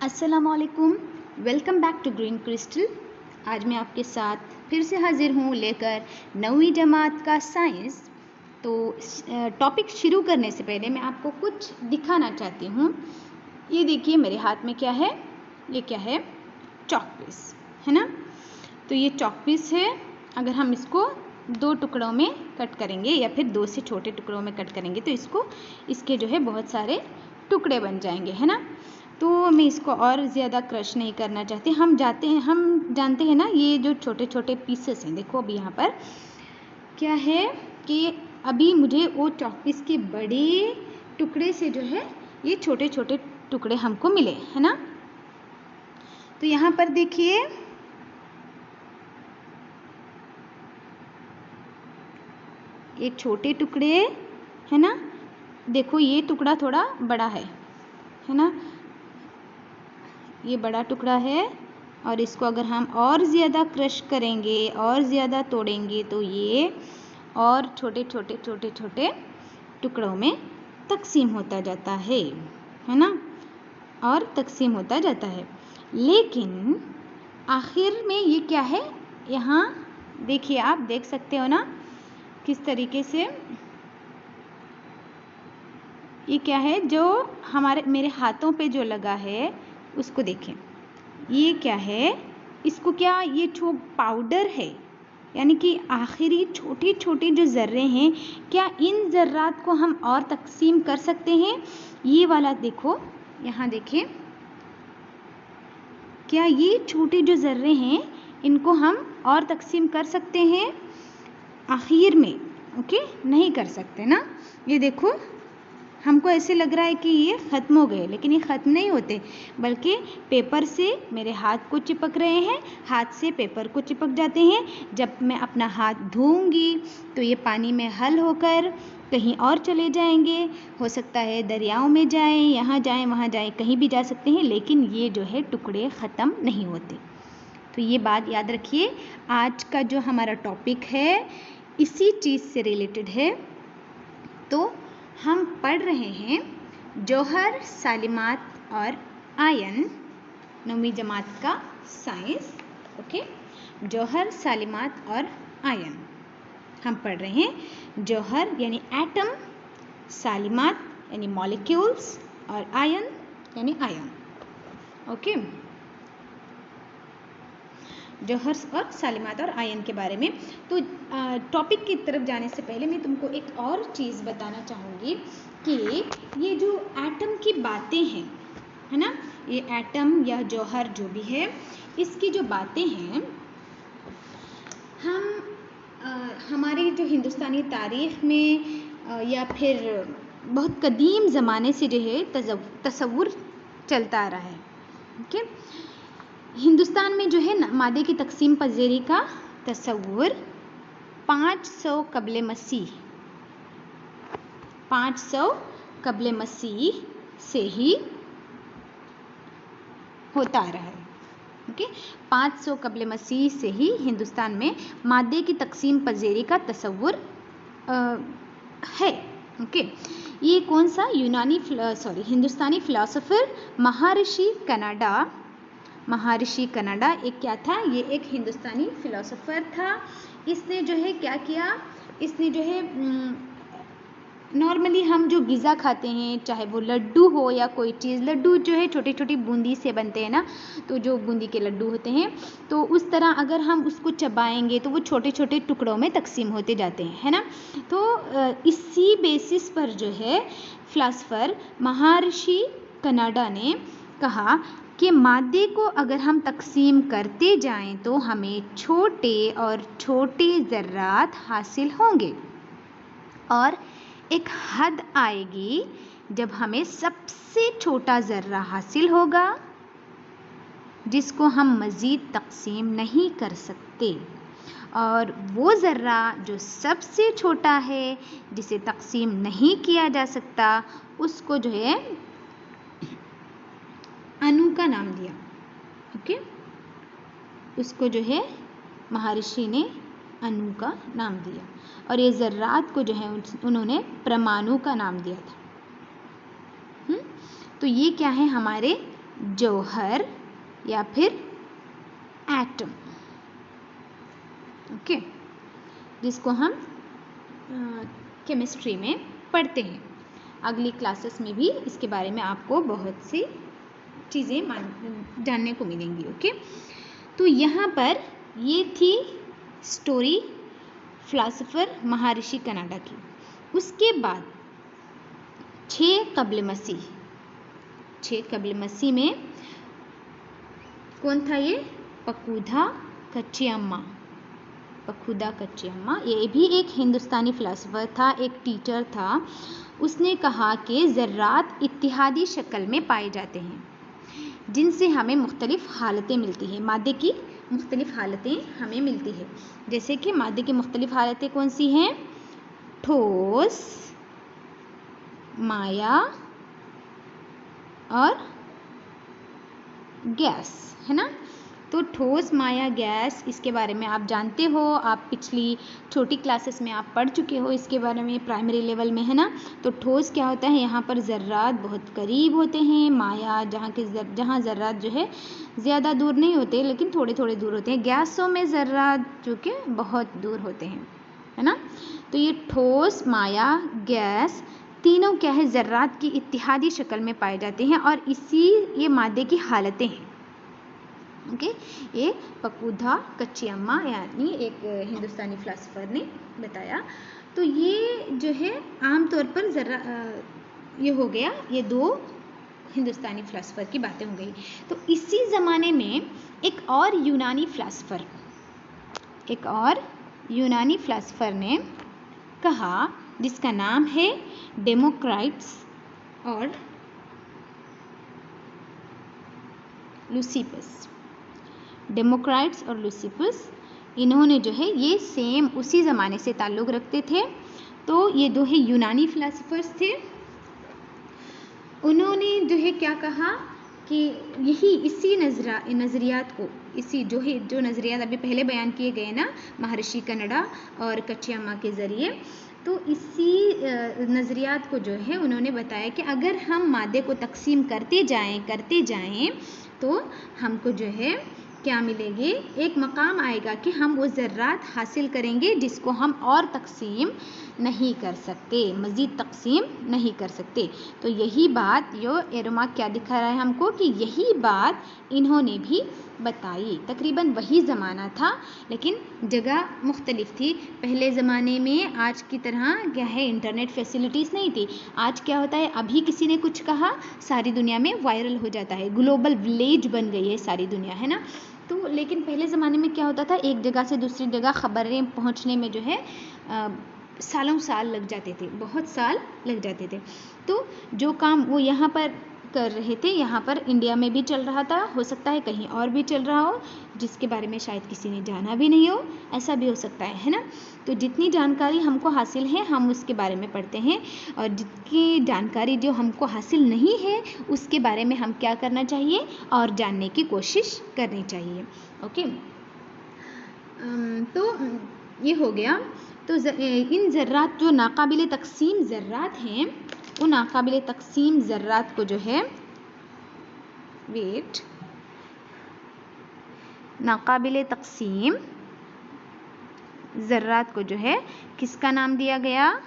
अस्सलामुअलैकुम, welcome back to green crystal. आज मैं आपके साथ फिर से हाजिर हूँ लेकर 9वीं जमात का साइंस। तो टॉपिक शुरू करने से पहले मैं आपको कुछ दिखाना चाहती हूँ। ये देखिए मेरे हाथ में क्या है, ये क्या है, चॉक पीस है ना। तो ये चॉक पीस है। अगर हम इसको दो टुकड़ों में कट करेंगे या फिर दो से छोटे टुकड़ों में कट करेंगे तो इसके जो है बहुत सारे टुकड़े बन जाएंगे, है ना। तो मैं इसको और ज़्यादा क्रश नहीं करना चाहती। हम जानते हैं ना, ये जो छोटे छोटे पीसेस हैं, देखो अभी यहाँ पर क्या है कि अभी मुझे वो चॉक पीस के बड़े टुकड़े से जो है ये छोटे छोटे टुकड़े हमको मिले, है ना। तो यहाँ पर देखिए ये छोटे टुकड़े है ना। देखो ये टुकड़ा थोड़ा बड़ा है ना। ये बड़ा टुकड़ा है और इसको अगर हम और ज़्यादा क्रश करेंगे और ज़्यादा तोड़ेंगे तो ये और छोटे छोटे छोटे छोटे टुकड़ों में तकसीम होता जाता है ना, और तकसीम होता जाता है। लेकिन आखिर में ये क्या है, यहाँ देखिए, आप देख सकते हो ना किस तरीके से ये क्या है जो मेरे हाथों पे जो लगा है उसको देखें। ये क्या है, इसको क्या, ये जो पाउडर है, यानी कि आखिरी छोटे छोटे जो ज़र्रे हैं, क्या इन ज़र्रात को हम और तकसीम कर सकते हैं। ये वाला देखो, यहाँ देखें, क्या ये छोटे जो ज़र्रे हैं इनको हम और तकसीम कर सकते हैं आखिर में? ओके, नहीं कर सकते ना। ये देखो, हमको ऐसे लग रहा है कि ये ख़त्म हो गए, लेकिन ये ख़त्म नहीं होते, बल्कि पेपर से मेरे हाथ को चिपक रहे हैं, हाथ से पेपर को चिपक जाते हैं। जब मैं अपना हाथ धोऊंगी तो ये पानी में हल होकर कहीं और चले जाएंगे। हो सकता है दरियाओं में जाएं, यहाँ जाएं, वहाँ जाएं, कहीं भी जा सकते हैं, लेकिन ये जो है टुकड़े ख़त्म नहीं होते। तो ये बात याद रखिए। आज का जो हमारा टॉपिक है इसी चीज़ से रिलेटेड है। तो हम पढ़ रहे हैं जौहर, सालिमात और आयन, 9वीं जमात का साइंस। ओके, जौहर, सालिमात और आयन हम पढ़ रहे हैं। जौहर यानी एटम, सालिमात यानी मॉलिक्यूल्स और आयन यानी आयन। ओके, जौहर और सालिमात और आयन के बारे में। तो टॉपिक की तरफ जाने से पहले मैं तुमको एक और चीज़ बताना चाहूँगी कि ये जो एटम की बातें हैं, है ना, ये एटम या जौहर जो भी है, इसकी जो बातें हैं, हम हमारी जो हिंदुस्तानी तारीख़ में या फिर बहुत कदीम ज़माने से जो है तसव्वुर चलता आ रहा है। ओके, हिंदुस्तान में जो है मादे की तकसीम पज़ेरी का तसव्वुर 500 कबले मसीह से ही होता आ रहा है। ओके, 500 कबले मसीह से ही हिंदुस्तान में मादे की तकसीम पज़ेरी का तसव्वुर है। ओके, ये कौन सा हिंदुस्तानी फ़िलासफ़र महर्षि कनाडा एक क्या था, ये एक हिंदुस्तानी फ़िलासफ़र था। इसने जो है क्या किया, इसने जो है नॉर्मली हम जो ग़िज़ा खाते हैं, चाहे वो लड्डू हो या कोई चीज़, लड्डू जो है छोटी छोटी बूंदी से बनते हैं ना, तो जो बूंदी के लड्डू होते हैं, तो उस तरह अगर हम उसको चबाएंगे तो वो छोटे छोटे टुकड़ों में तकसीम होते जाते हैं, है ना। तो इसी बेसिस पर जो है फ़िलासफ़र महर्षि कनाडा ने कहा कि मादे को अगर हम तकसीम करते जाएं तो हमें छोटे और छोटे ज़र्रात हासिल होंगे, और एक हद आएगी जब हमें सबसे छोटा ज़र्रा हासिल होगा जिसको हम मज़ीद तकसीम नहीं कर सकते, और वो ज़र्रा जो सबसे छोटा है, जिसे तकसीम नहीं किया जा सकता, उसको जो है अणु का नाम दिया। ओके, उसको जो है महर्षि ने अणु का नाम दिया, और ये ज़र्रात को जो है उन्होंने परमाणु का नाम दिया था। तो ये क्या है, हमारे जौहर या फिर एटम, ओके, जिसको हम केमिस्ट्री में पढ़ते हैं। अगली क्लासेस में भी इसके बारे में आपको बहुत सी चीज़ें जानने को मिलेंगी, ओके। तो यहाँ पर ये थी स्टोरी फिलासफर महर्षि कनाडा की। उसके बाद 6 कब्ल मसीह में कौन था ये? पखुदा कचियम्मा। ये भी एक हिंदुस्तानी फिलासफर था, एक टीचर था। उसने कहा कि ज़र्रात इत्तिहादी शक्ल में पाए जाते हैं, जिनसे हमें मुख्तलिफ हालतें मिलती हैं। मादे की मुख्तलिफ हालतें हमें मिलती है। जैसे कि मादे की मुख्तलिफ हालतें कौन सी हैं? ठोस, माया और गैस, है ना। तो ठोस, माया, गैस, इसके बारे में आप जानते हो, आप पिछली छोटी क्लासेस में आप पढ़ चुके हो इसके बारे में, प्राइमरी लेवल में, है ना। तो ठोस क्या होता है? यहाँ पर ज़र्रात बहुत करीब होते हैं। माया, जहाँ ज़र्रात जो है ज़्यादा दूर नहीं होते, लेकिन थोड़े थोड़े दूर होते हैं। गैसों में ज़र्रात जो कि बहुत दूर होते हैं, है ना। तो ये ठोस, माया, गैस तीनों क्या है? ज़र्रात की इत्तिहादी शक्ल में पाए जाते हैं, और ये मादे की हालतें हैं, ओके। ये पखुदा कचियम्मा यानी एक हिंदुस्तानी फिलासफर ने बताया। तो ये जो है आमतौर पर ये हो गया, ये 2 हिंदुस्तानी फिलासफर की बातें हो गई। तो इसी ज़माने में एक और यूनानी फिलासफर ने कहा, जिसका नाम है डेमोक्राइट्स और लुसिपस। इन्होंने जो है ये सेम उसी ज़माने से ताल्लुक़ रखते थे। तो ये 2 ही यूनानी फिलासफर्स थे। उन्होंने जो है क्या कहा कि इसी नज़रियात को, जो नज़रियात अभी पहले बयान किए गए ना, महर्षि कनाडा और कचियम्मा के ज़रिए, तो इसी नज़रियात को जो है उन्होंने बताया कि अगर हम मादे को तकसीम करते जाएं तो हमको जो है क्या मिलेगी? एक मकाम आएगा कि हम वो ज़र्रात हासिल करेंगे जिसको हम और तकसीम नहीं कर सकते, मज़ीद तकसीम नहीं कर सकते। तो यही बात एरोमा क्या दिखा रहा है हमको कि यही बात इन्होंने भी बताई। तकरीबन वही ज़माना था, लेकिन जगह मुख्तलिफ थी। पहले ज़माने में आज की तरह क्या है, इंटरनेट फैसिलिटीज़ नहीं थी। आज क्या होता है, अभी किसी ने कुछ कहा, सारी दुनिया में वायरल हो जाता है, ग्लोबल विलेज बन गई है सारी दुनिया, है ना। तो लेकिन पहले ज़माने में क्या होता था, एक जगह से दूसरी जगह ख़बरें पहुंचने में जो है सालों साल लग जाते थे, बहुत साल लग जाते थे। तो जो काम वो यहाँ पर कर रहे थे, यहाँ पर इंडिया में भी चल रहा था, हो सकता है कहीं और भी चल रहा हो, जिसके बारे में शायद किसी ने जाना भी नहीं हो, ऐसा भी हो सकता है ना। तो जितनी जानकारी हमको हासिल है हम उसके बारे में पढ़ते हैं, और जितनी जानकारी जो हमको हासिल नहीं है उसके बारे में हम क्या करना चाहिए, और जानने की कोशिश करनी चाहिए, ओके। तो ये हो गया। तो इन ज़र्रात जो नाकाबिले तकसीम ज़र्रात हैं, उन नाकाबिले तकसीम ज़र्रात को जो है नाकाबिले तकसीम ज़र्रात को जो है किसका नाम दिया गया?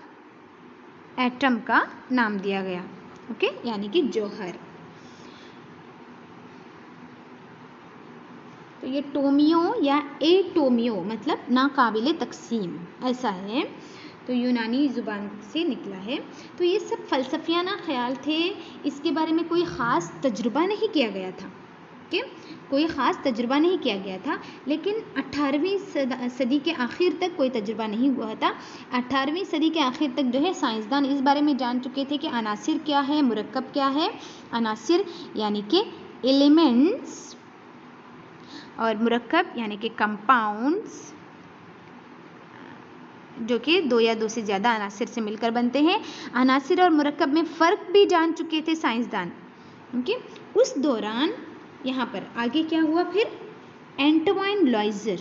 एटम का नाम दिया गया, ओके, यानी कि जौहर। तो ये टोमियो या एटोमियो मतलब नाकाबिले तकसीम, ऐसा है। तो यूनानी ज़ुबान से निकला है। तो ये सब फ़लसफ़ियाना ख़याल थे, इसके बारे में कोई ख़ास तजुर्बा नहीं किया गया था, ओके, कोई ख़ास तजुर्बा नहीं किया गया था। लेकिन 18वीं सदी के आखिर तक कोई तजुर्बा नहीं हुआ था। 18वीं सदी के आखिर तक जो है साइंसदान इस बारे में जान चुके थे कि अनासिर क्या है, मुरक्कब क्या है। अनासिर यानी कि एलिमेंट्स, और मुरक्कब यानी कि कंपाउंड्स, जो कि 2 या 2 से ज़्यादा अनासिर से मिलकर बनते हैं। अनासिर और मुरक्कब में फ़र्क भी जान चुके थे साइंसदान, ओके। उस दौरान यहाँ पर आगे क्या हुआ फिर? एंटवाइन लॉइजर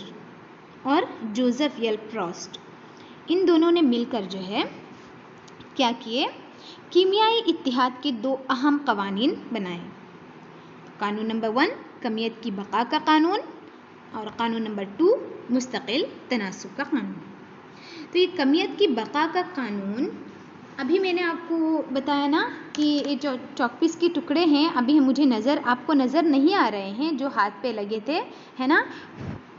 और जोसेफ यल फ्रॉस्ट, इन दोनों ने मिलकर जो है क्या किए? कीमियाई इत्तिहाद के 2 अहम कवानीन बनाए। कानून नंबर 1 कमियत की बका का कानून और कानून नंबर 2 मुस्तकिल तनासुब का कानून। तो ये कमियत की बका का कानून, अभी मैंने आपको बताया ना कि ये जो चॉकपीस के टुकड़े हैं अभी आपको नज़र नहीं आ रहे हैं जो हाथ पे लगे थे, है ना।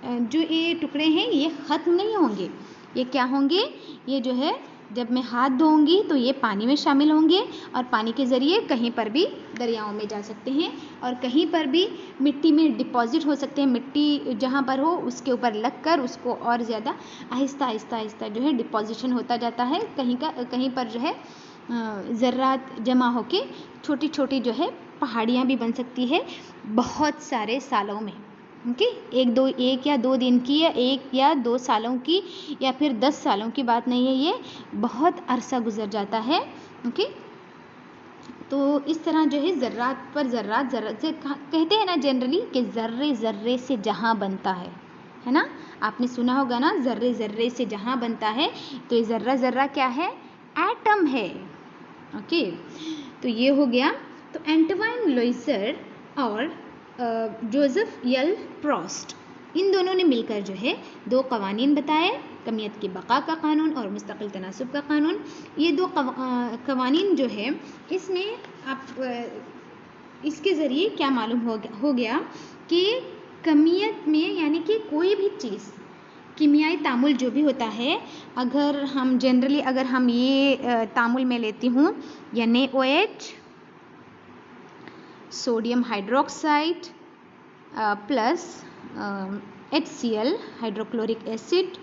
जो ये टुकड़े हैं ये ख़त्म नहीं होंगे, ये क्या होंगे, ये जो है जब मैं हाथ धोऊंगी तो ये पानी में शामिल होंगे और पानी के ज़रिए कहीं पर भी दरियाओं में जा सकते हैं और कहीं पर भी मिट्टी में डिपॉजिट हो सकते हैं। मिट्टी जहाँ पर हो उसके ऊपर लगकर उसको और ज़्यादा आहिस्ता आहिस्ता आहिस्ता जो है डिपॉजिशन होता जाता है। कहीं पर जो है ज़र्रात जमा होके छोटी छोटी जो है पहाड़ियाँ भी बन सकती है बहुत सारे सालों में। ओके, एक या दो दिन की या 1 या 2 सालों की या फिर 10 सालों की बात नहीं है, ये बहुत अरसा गुजर जाता है। ओके, तो इस तरह जो है ज़र्रात पर ज़र्रात से कहते हैं ना जनरली कि ज़र्रे ज़र्रे से जहाँ बनता है ना। आपने सुना होगा ना ज़र्रे ज़र्रे से जहाँ बनता है, तो ये ज़र्रा ज़र्रा क्या है, एटम है। ओके, तो ये हो गया। तो एंटवाइन लोइसर और जोसेफ एल प्रॉस्ट, इन दोनों ने मिलकर जो है 2 कवानीन बताए, कमियत की बका का कानून और मुस्तकिल तनासुब का कानून। ये 2 कवानीन जो है इसमें आप इसके ज़रिए क्या मालूम हो गया कि कमियत में यानी कि कोई भी चीज़ कीमियाई तामुल जो भी होता है, अगर हम जनरली अगर हम ये तामुल में लेती हूँ NaOH sodium hydroxide plus HCl hydrochloric acid,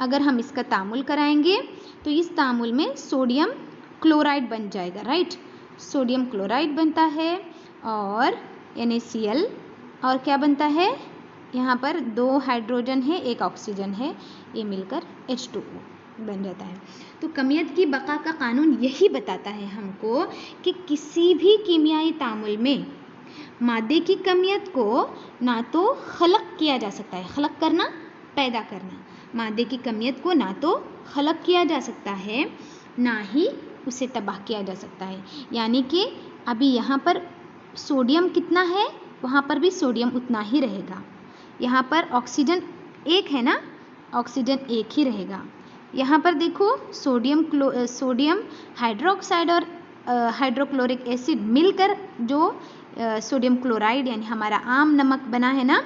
अगर हम इसका तामुल कराएंगे तो इस तामुल में सोडियम क्लोराइड बन जाएगा, राइट। सोडियम क्लोराइड बनता है और NaCl और क्या बनता है, यहाँ पर 2 हाइड्रोजन है 1 ऑक्सीजन है, ये मिलकर H2O बन जाता है। तो कमियत की बका का कानून यही बताता है हमको कि किसी भी कीमियाई तामुल में मादे की कमियत को ना तो खलक किया जा सकता है, खलक करना पैदा करना, मादे की कमियत को ना तो खलक किया जा सकता है ना ही उसे तबाह किया जा सकता है। यानी कि अभी यहाँ पर सोडियम कितना है, वहाँ पर भी सोडियम उतना ही रहेगा। यहाँ पर ऑक्सीजन 1 है ना, ऑक्सीजन 1 ही रहेगा। यहाँ पर देखो सोडियम हाइड्रोक्साइड और हाइड्रोक्लोरिक एसिड मिलकर जो सोडियम क्लोराइड यानी हमारा आम नमक बना है ना।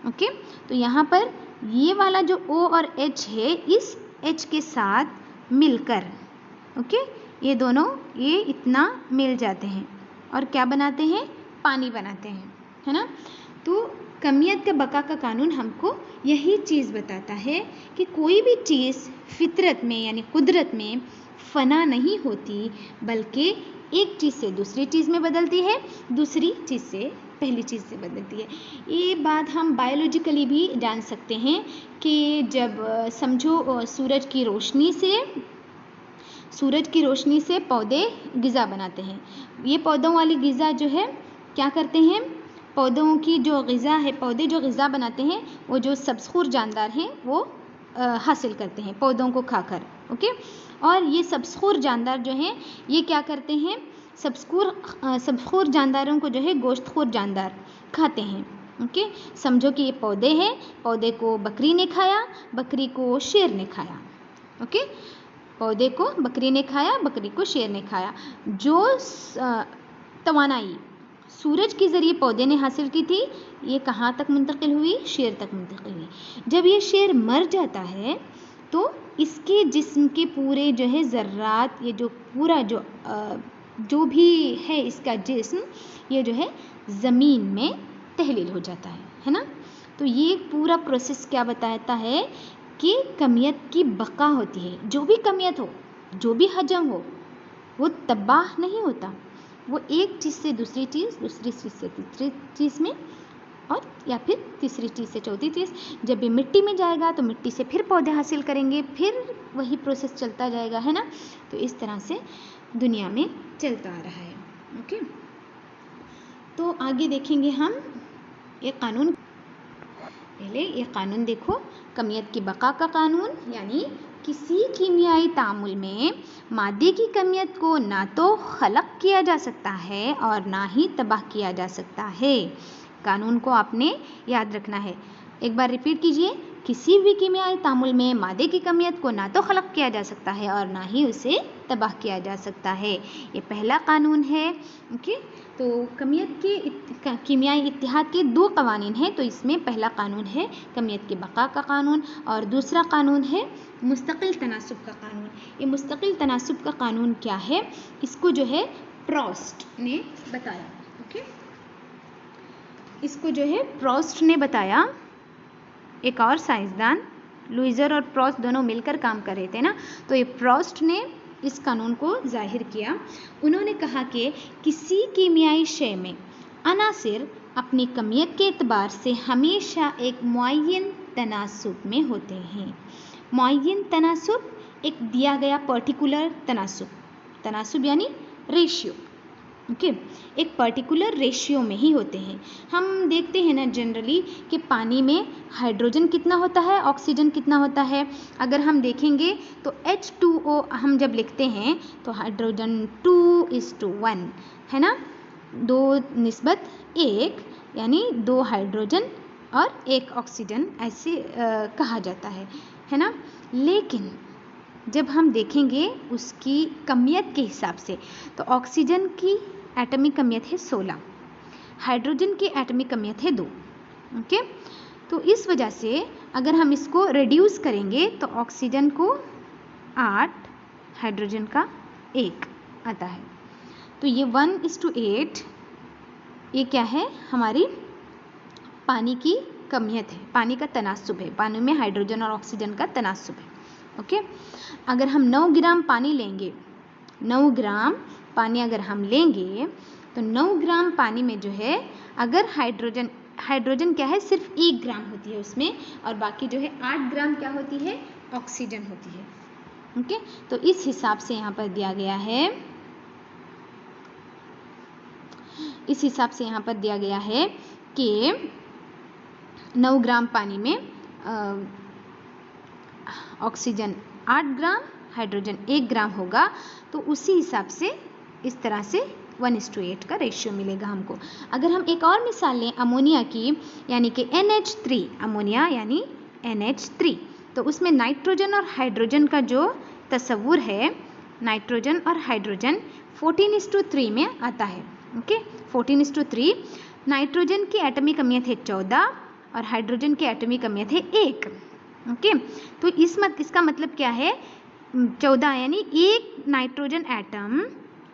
ओके, तो यहाँ पर ये वाला जो O और H है, इस H के साथ मिलकर ओके ये दोनों ये इतना मिल जाते हैं और क्या बनाते हैं, पानी बनाते हैं, है ना। तो कमियत का बका का कानून हमको यही चीज़ बताता है कि कोई भी चीज़ फितरत में यानी कुदरत में फ़ना नहीं होती, बल्कि एक चीज़ से दूसरी चीज़ में बदलती है, दूसरी चीज़ से पहली चीज़ से बदलती है। ये बात हम बायोलॉजिकली भी जान सकते हैं कि जब समझो सूरज की रोशनी से पौधे ग़िज़ा बनाते हैं। ये पौधों वाली ग़िज़ा जो है क्या करते हैं, पौधों की जो ग़िज़ा है, पौधे जो ग़िज़ा बनाते हैं वो जो सब्ज़खोर जानदार हैं वो हासिल करते हैं पौधों को खाकर। ओके, और ये सब्ज़खोर जानदार जो हैं ये क्या करते हैं, सब्ज़खोर जानदारों को जो है गोश्तखोर जानदार खाते हैं। ओके, समझो कि ये पौधे हैं, पौधे को बकरी ने खाया, बकरी को शेर ने खाया। ओके, पौधे को बकरी ने खाया, बकरी को शेर ने खाया। जो तवानाई सूरज के ज़रिए पौधे ने हासिल की थी, ये कहाँ तक मुंतकिल हुई, शेर तक मुंतकिल हुई। जब ये शेर मर जाता है तो इसके जिस्म के पूरे जो है ज़र्रात, ये जो पूरा जो भी है इसका जिस्म, ये जो है ज़मीन में तहलील हो जाता है ना। तो ये पूरा प्रोसेस क्या बताता है कि कमियत की बका होती है। जो भी कमियत हो, जो भी हजम हो, वो तबाह नहीं होता, वो एक चीज़ से दूसरी चीज़, दूसरी चीज़ से तीसरी चीज़ में, और या फिर तीसरी चीज़ से चौथी चीज़। जब भी मिट्टी में जाएगा तो मिट्टी से फिर पौधे हासिल करेंगे, फिर वही प्रोसेस चलता जाएगा, है ना। तो इस तरह से दुनिया में चलता आ रहा है। ओके, तो आगे देखेंगे हम ये कानून। पहले ये कानून देखो, कमियत की बका का कानून यानी किसी कीमियाई तामुल में मादे की कमियत को ना तो खलक किया जा सकता है और ना ही तबाह किया जा सकता है। कानून को आपने याद रखना है। एक बार रिपीट कीजिए। किसी भी कीमियाई तामुल में मादे की कमियत को ना तो खलक किया जा सकता है और ना ही उसे तबाह किया जा सकता है। ये पहला कानून है। ओके, तो कमियत के कीमियाई इत्तिहाद के दो कवानीन हैं। तो इसमें पहला कानून है कमियत के बका का कानून और दूसरा कानून है मुस्तकिल तनासुब का कानून। ये मुस्तकिल तनासुब का कानून क्या है, इसको जो है प्रॉस्ट ने बताया। ओके, इसको जो है प्रॉस्ट ने बताया। एक और साइंसदान लुइजर और प्रॉस्ट दोनों मिलकर काम कर रहे थे ना, तो ये प्रॉस्ट ने इस कानून को जाहिर किया। उन्होंने कहा कि किसी कीमियाई शय में अनासिर अपनी कमियत के एतबार से हमेशा एक मुअय्यन तनासुब में होते हैं। मुअय्यन तनासुब एक दिया गया पर्टिकुलर तनासुब यानी रेशियो। ओके, एक पर्टिकुलर रेशियो में ही होते हैं। हम देखते हैं ना जनरली कि पानी में हाइड्रोजन कितना होता है, ऑक्सीजन कितना होता है। अगर हम देखेंगे तो H2O हम जब लिखते हैं तो हाइड्रोजन 2:1 है ना, 2:1 यानी 2 हाइड्रोजन और 1 ऑक्सीजन ऐसे कहा जाता है ना। लेकिन जब हम देखेंगे उसकी कमियत के हिसाब से तो ऑक्सीजन की एटॉमिक कमियत है 16, हाइड्रोजन की एटॉमिक कमियत है 2। ओके, तो इस वजह से अगर हम इसको रिड्यूस करेंगे तो ऑक्सीजन को 8, हाइड्रोजन का 1 आता है। तो ये 1:8 ये क्या है, हमारी पानी की कमियत है, पानी का तनासुब है, पानी में हाइड्रोजन और ऑक्सीजन का तनासुब है। ओके, अगर हम 9 ग्राम पानी लेंगे, 9 ग्राम पानी अगर हम लेंगे तो 9 ग्राम पानी में जो है अगर हाइड्रोजन क्या है, सिर्फ 1 ग्राम होती है उसमें, और बाकी जो है 8 ग्राम क्या होती है, ऑक्सीजन होती है। ओके, तो इस हिसाब से यहाँ पर दिया गया है, इस हिसाब से यहाँ पर दिया गया है कि 9 ग्राम पानी में ऑक्सीजन 8 ग्राम, हाइड्रोजन 1 ग्राम होगा। तो उसी हिसाब से इस तरह से 1:8 का रेशियो मिलेगा हमको। अगर हम एक और मिसाल लें अमोनिया की, यानी कि NH3, अमोनिया यानी NH3, तो उसमें नाइट्रोजन और हाइड्रोजन का जो तस्वुर है, नाइट्रोजन और हाइड्रोजन 14:3 में आता है। ओके, 14:3। नाइट्रोजन की एटॉमिक कमियत है 14 और हाइड्रोजन की एटॉमिक कमियत है 1। ओके, तो इसका मतलब क्या है, 14 यानी एक नाइट्रोजन एटम,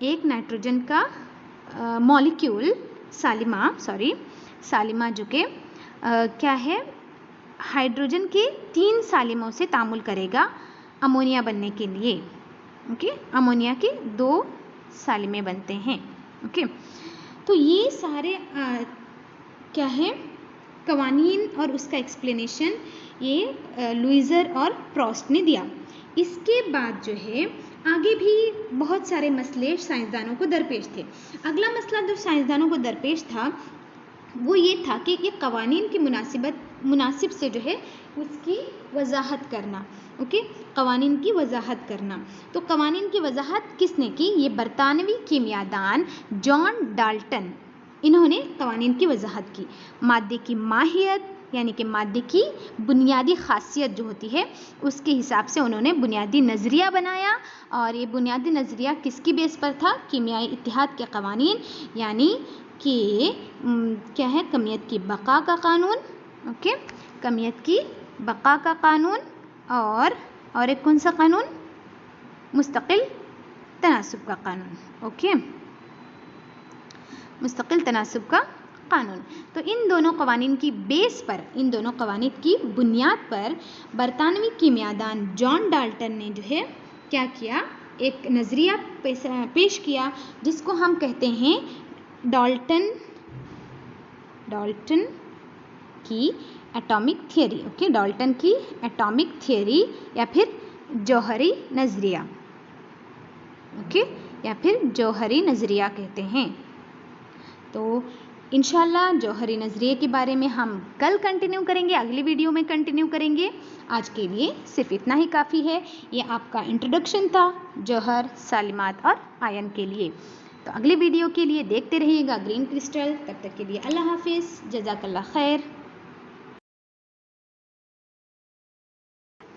एक नाइट्रोजन का मॉलिक्यूल सालिमा जो कि क्या है, हाइड्रोजन के 3 सालिमों से तामुल करेगा अमोनिया बनने के लिए। ओके, अमोनिया के 2 सालिमे बनते हैं। ओके, तो ये सारे क्या है कवानीन और उसका एक्सप्लेनेशन ये लुइजर और प्रॉस्ट ने दिया। इसके बाद जो है आगे भी बहुत सारे मसले साइंसदानों को दरपेश थे। अगला मसला जो साइंसदानों को दरपेश था वो ये था कि ये कवानीन की मुनासिब से जो है उसकी वजाहत करना। ओके, कवानीन की वजाहत करना। तो कवानीन की वजाहत किसने की, ये बरतानवी कीमियादान जॉन डाल्टन, इन्होंने कवानीन की वजाहत की। मादे की माहियत यानी कि मादे की बुनियादी खासियत जो होती है उसके हिसाब से उन्होंने बुनियादी नज़रिया बनाया। और ये बुनियादी नज़रिया किसकी बेस पर था, कीमियाई इत्तिहाद के कवानीन, यानी कि क्या है, कमियत की बका का कानून। ओके, कमियत की बका का कानून और एक कौन सा कानून, मुस्तकिल तनासुब का कानून। ओके, मुस्तकिल तनासुब का कानून। तो इन दोनों कवानीन की बेस पर, इन दोनों कवानीन की बुनियाद पर बरतानवी कीमियादान जॉन डाल्टन ने जो है क्या किया, एक नज़रिया पेश किया जिसको हम कहते हैं डाल्टन की एटॉमिक थियरी। ओके, डाल्टन की एटॉमिक थियरी या फिर जौहरी नज़रिया। ओके, या फिर जौहरी नज़रिया कहते हैं। तो इंशाल्लाह जौहरी नज़रिए के बारे में हम कल कंटिन्यू करेंगे, अगली वीडियो में कंटिन्यू करेंगे। आज के लिए सिर्फ इतना ही काफ़ी है। ये आपका इंट्रोडक्शन था जौहर, सालिमात और आयन के लिए। तो अगली वीडियो के लिए देखते रहिएगा ग्रीन क्रिस्टल। तब तक के लिए अल्लाह हाफिज़, जज़ाकल्लाह खैर।